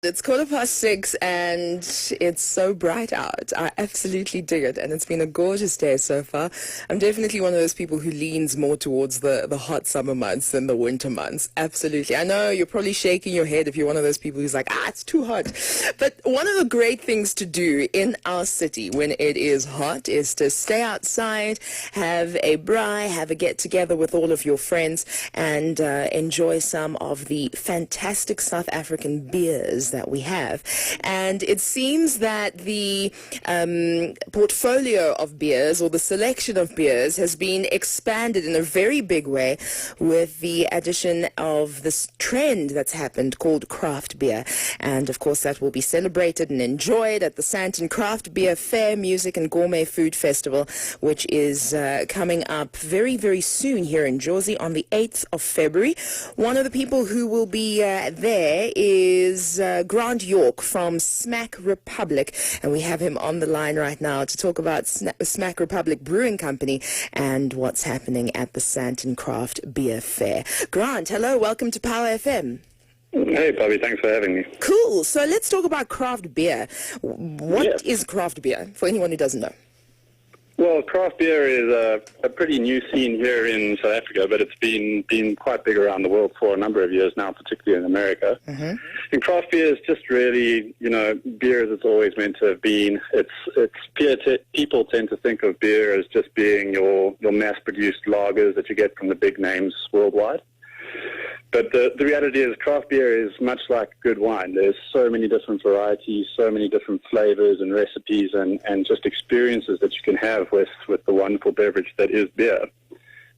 It's 6:15 and it's so bright out. I absolutely dig it, and it's been a gorgeous day so far. I'm definitely one of those people who leans more towards the hot summer months than the winter months. Absolutely. I know you're probably shaking your head if you're one of those people who's like, it's too hot. But one of the great things to do in our city when it is hot is to stay outside, have a braai, have a get-together with all of your friends, and enjoy some of the fantastic South African beers that we have. And it seems that the portfolio of beers, or the selection of beers, has been expanded in a very big way with the addition of this trend that's happened called craft beer. And of course that will be celebrated and enjoyed at the Sandton Craft Beer Fair, Music and Gourmet Food Festival, which is coming up very, very soon here in Jersey on the 8th of February. One of the people who will be there is Grant York from Smack Republic, and we have him on the line right now to talk about Smack Republic Brewing Company and what's happening at the Sandton Craft Beer Fair. Grant, hello, welcome to Powerfm. Hey, Pabi, thanks for having me. Cool. So let's talk about craft beer. What is craft beer, for anyone who doesn't know? Well, craft beer is a pretty new scene here in South Africa, but it's been quite big around the world for a number of years now, particularly in America. Mm-hmm. And craft beer is just really, beer as it's always meant to have been. People tend to think of beer as just being your mass-produced lagers that you get from the big names worldwide. But the reality is craft beer is much like good wine. There's so many different varieties, so many different flavors and recipes and just experiences that you can have with the wonderful beverage that is beer.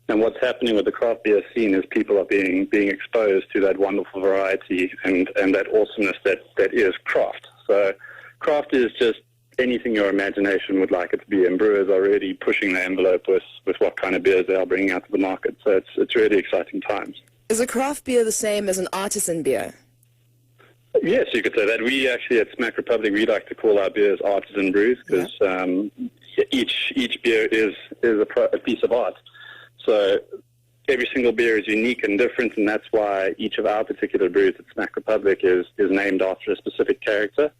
And what's happening with the craft beer scene is people are being exposed to that wonderful variety and that awesomeness that is craft. So craft is just anything your imagination would like it to be, and brewers are really pushing the envelope with what kind of beers they are bringing out to the market. So it's really exciting times. Is a craft beer the same as an artisan beer? Yes, you could say that. We actually at Smack Republic, we like to call our beers artisan brews because each beer is a piece of art. So every single beer is unique and different, and that's why each of our particular brews at Smack Republic is named after a specific character.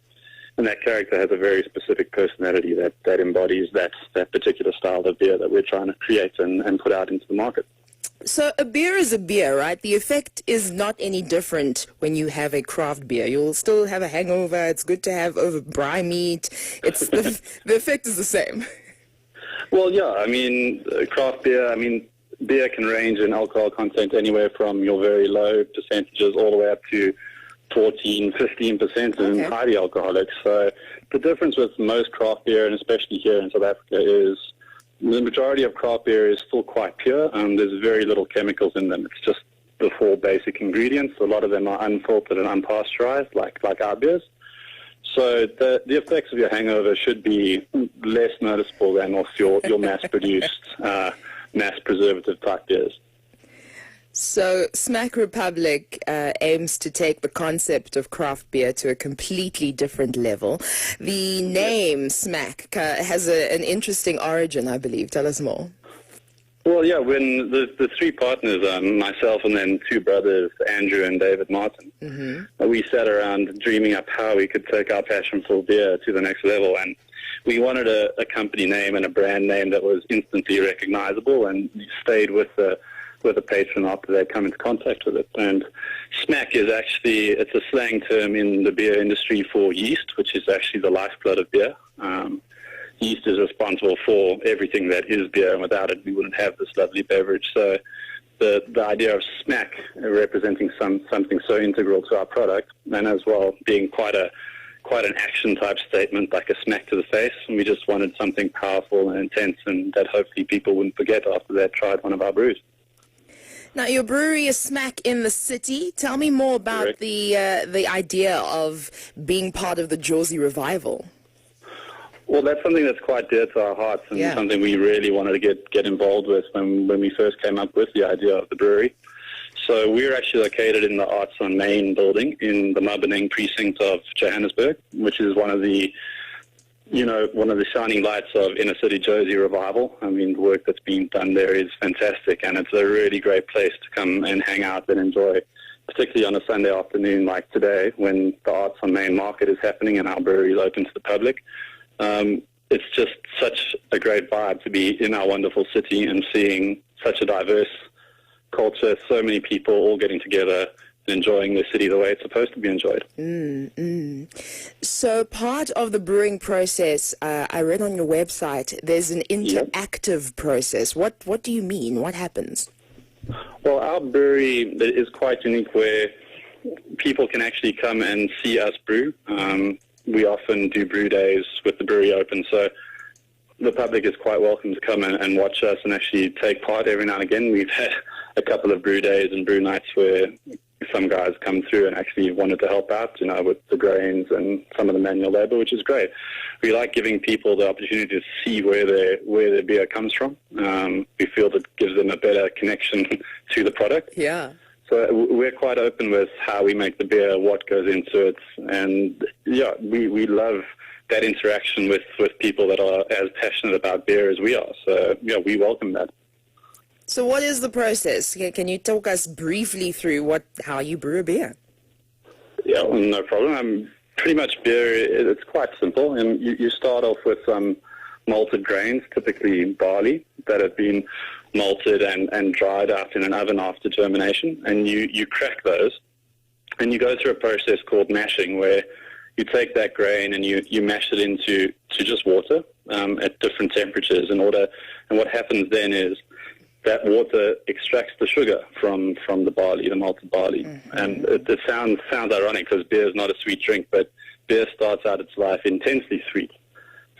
And that character has a very specific personality that embodies that particular style of beer that we're trying to create and put out into the market. So a beer is a beer, right? The effect is not any different when you have a craft beer. You'll still have a hangover. It's good to have over braai meat. The effect is the same. Well, yeah. I mean, craft beer, beer can range in alcohol content anywhere from your very low percentages all the way up to 14, 15% and highly alcoholic. So the difference with most craft beer, and especially here in South Africa, is the majority of craft beer is still quite pure, and there's very little chemicals in them. It's just the four basic ingredients. A lot of them are unfiltered and unpasteurized, like our beers. So the effects of your hangover should be less noticeable than off your mass-produced, mass preservative type beers. So Smack Republic aims to take the concept of craft beer to a completely different level. The name Smack has an interesting origin, I believe. Tell us more. Well, yeah, when the three partners, myself and then two brothers, Andrew and David Martin, we sat around dreaming up how we could take our passion for beer to the next level. And we wanted a company name and a brand name that was instantly recognizable, and we stayed with a patron after they come into contact with it. And smack is actually, it's a slang term in the beer industry for yeast, which is actually the lifeblood of beer. Yeast is responsible for everything that is beer, and without it we wouldn't have this lovely beverage. So the idea of smack representing something so integral to our product, and as well being quite an action type statement, like a smack to the face, and we just wanted something powerful and intense and that hopefully people wouldn't forget after they tried one of our brews. Now, your brewery is Smack in the city. Tell me more about the idea of being part of the Jersey revival. Well, that's something that's quite dear to our hearts and something we really wanted to get involved with when we first came up with the idea of the brewery. So we're actually located in the Artisan main building in the Maboneng precinct of Johannesburg, which is one of the shining lights of inner city Jersey revival. The work that's being done there is fantastic, and it's a really great place to come and hang out and enjoy particularly on a Sunday afternoon like today when the Artisan main market is happening and our brewery is open to the public. It's just such a great vibe to be in our wonderful city and seeing such a diverse culture, so many people all getting together and enjoying the city the way it's supposed to be enjoyed. So part of the brewing process, I read on your website, there's an interactive process. What do you mean? What happens? Well, our brewery is quite unique where people can actually come and see us brew. We often do brew days with the brewery open, so the public is quite welcome to come and watch us and actually take part every now and again. We've had a couple of brew days and brew nights where some guys come through and actually wanted to help out, with the grains and some of the manual labor, which is great. We like giving people the opportunity to see where their beer comes from. We feel that gives them a better connection to the product. Yeah. So we're quite open with how we make the beer, what goes into it, and we love that interaction with people that are as passionate about beer as we are. So we welcome that. So what is the process? Can you talk us briefly through how you brew a beer? Yeah, no problem. Pretty much beer, it's quite simple. And you start off with some malted grains, typically barley, that have been malted and dried out in an oven after germination. And you crack those. And you go through a process called mashing, where you take that grain and you mash it into just water at different temperatures. And what happens then is that water extracts the sugar from the barley, the malted barley. Mm-hmm. And it sounds ironic because beer is not a sweet drink, but beer starts out its life intensely sweet.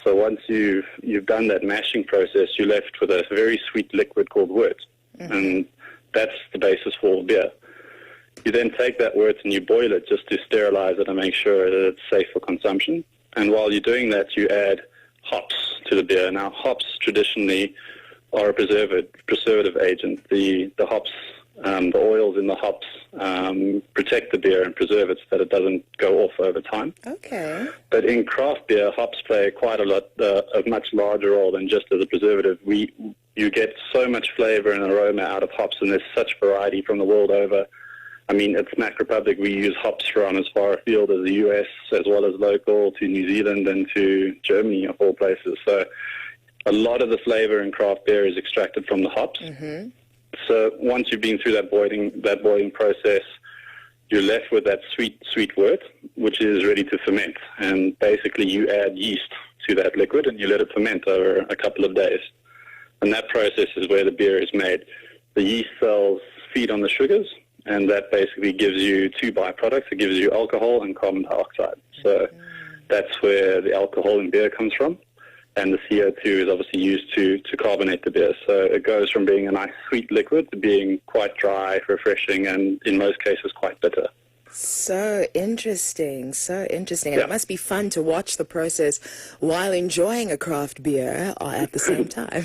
So once you've done that mashing process, you're left with a very sweet liquid called wort. Mm-hmm. And that's the basis for beer. You then take that wort and you boil it just to sterilize it and make sure that it's safe for consumption. And while you're doing that, you add hops to the beer. Now, hops traditionally are a preservative agent. The hops, the oils in the hops protect the beer and preserve it so that it doesn't go off over time. Okay. But in craft beer, hops play quite a much larger role than just as a preservative. You get so much flavor and aroma out of hops, and there's such variety from the world over. I mean, at Smack Republic, we use hops from as far afield as the US, as well as local to New Zealand and to Germany, of all places. So a lot of the flavor in craft beer is extracted from the hops. Mm-hmm. So once you've been through that boiling process, you're left with that sweet wort, which is ready to ferment. And basically you add yeast to that liquid and you let it ferment over a couple of days. And that process is where the beer is made. The yeast cells feed on the sugars, and that basically gives you two byproducts. It gives you alcohol and carbon dioxide. So that's where the alcohol in beer comes from. And the CO2 is obviously used to carbonate the beer. So it goes from being a nice sweet liquid to being quite dry, refreshing, and in most cases quite bitter. So interesting, so interesting. And Yeah. it must be fun to watch the process while enjoying a craft beer at the same time.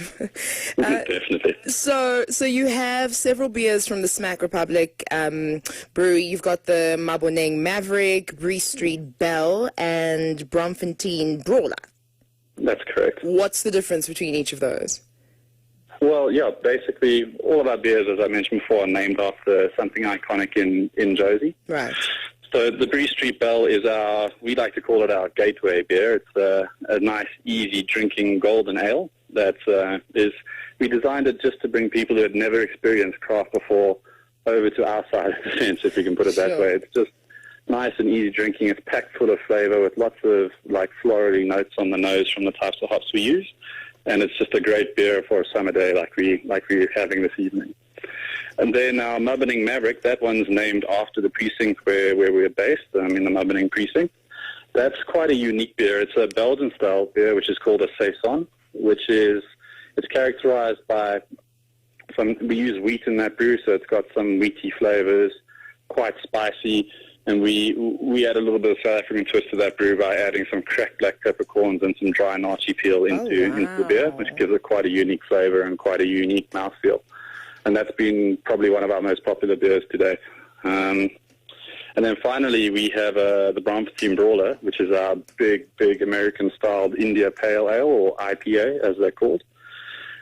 Definitely. So you have several beers from the Smack Republic brewery. You've got the Maboneng Maverick, Bree Street Bell, and Bromfontein Brawler. That's correct. What's the difference between each of those? Well, yeah, basically all of our beers, as I mentioned before, are named after something iconic in Josie. Right. So the Bree Street Bell is we like to call it our gateway beer. It's a nice, easy drinking golden ale we designed it just to bring people who had never experienced craft before over to our side of the fence, if you can put it that way. It's just nice and easy drinking. It's packed full of flavor with lots of florally notes on the nose from the types of hops we use. And it's just a great beer for a summer day like we're having this evening. And then our Maboneng Maverick, that one's named after the precinct where we're based, in the Maboneng precinct. That's quite a unique beer. It's a Belgian-style beer, which is called a Saison, it's characterized by we use wheat in that brew, so it's got some wheaty flavors, quite spicy. And we add a little bit of South African twist to that brew by adding some cracked black peppercorns and some dry nachi peel into the beer, which gives it quite a unique flavor and quite a unique mouthfeel. And that's been probably one of our most popular beers today. And then finally, we have the Bromfontein Brawler, which is our big American-styled India Pale Ale, or IPA, as they're called.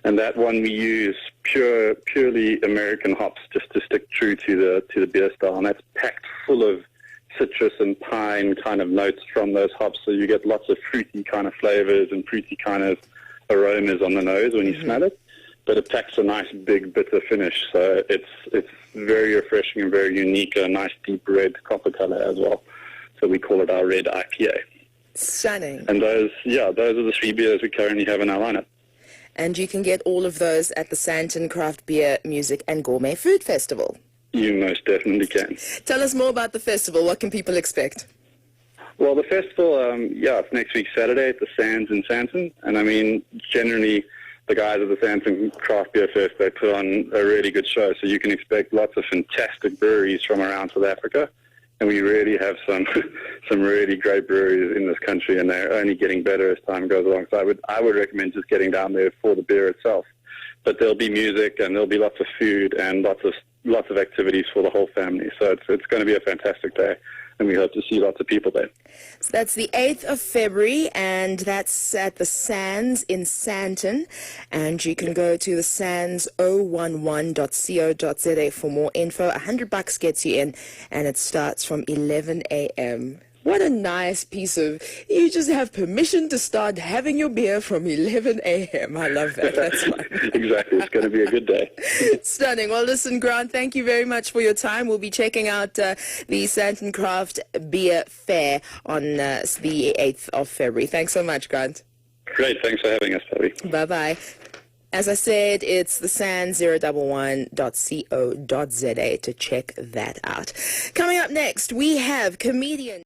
And that one we use purely American hops just to stick true to the beer style. And that's packed full of citrus and pine kind of notes from those hops. So you get lots of fruity kind of flavors and fruity kind of aromas on the nose when you smell it. But it packs a nice big bitter finish. So it's very refreshing and very unique, a nice deep red copper color as well. So we call it our red IPA. Stunning. And those are the 3 beers we currently have in our lineup. And you can get all of those at the Sandton Craft Beer, Music and Gourmet Food Festival. You most definitely can. Tell us more about the festival. What can people expect? Well, the festival, it's next week Saturday at the Sands in Sandton. And I mean, generally, the guys at the Sandton Craft Beer Fest, they put on a really good show. So you can expect lots of fantastic breweries from around South Africa. And we really have some really great breweries in this country, and they're only getting better as time goes along. So I would recommend just getting down there for the beer itself. But there'll be music and there'll be lots of food and lots of activities for the whole family. So it's going to be a fantastic day, and we hope to see lots of people there. So that's the 8th of February, and that's at the Sands in Sandton. And you can go to the sands011.co.za for more info. $100 gets you in, and it starts from 11 a.m. What a nice piece of, you just have permission to start having your beer from 11 a.m. I love that. That's fun. Exactly. It's going to be a good day. Stunning. Well, listen, Grant, thank you very much for your time. We'll be checking out the Sandton Craft Beer Fair on the 8th of February. Thanks so much, Grant. Great. Thanks for having us, Pabi. Bye-bye. As I said, it's the sands011.co.za to check that out. Coming up next, we have comedian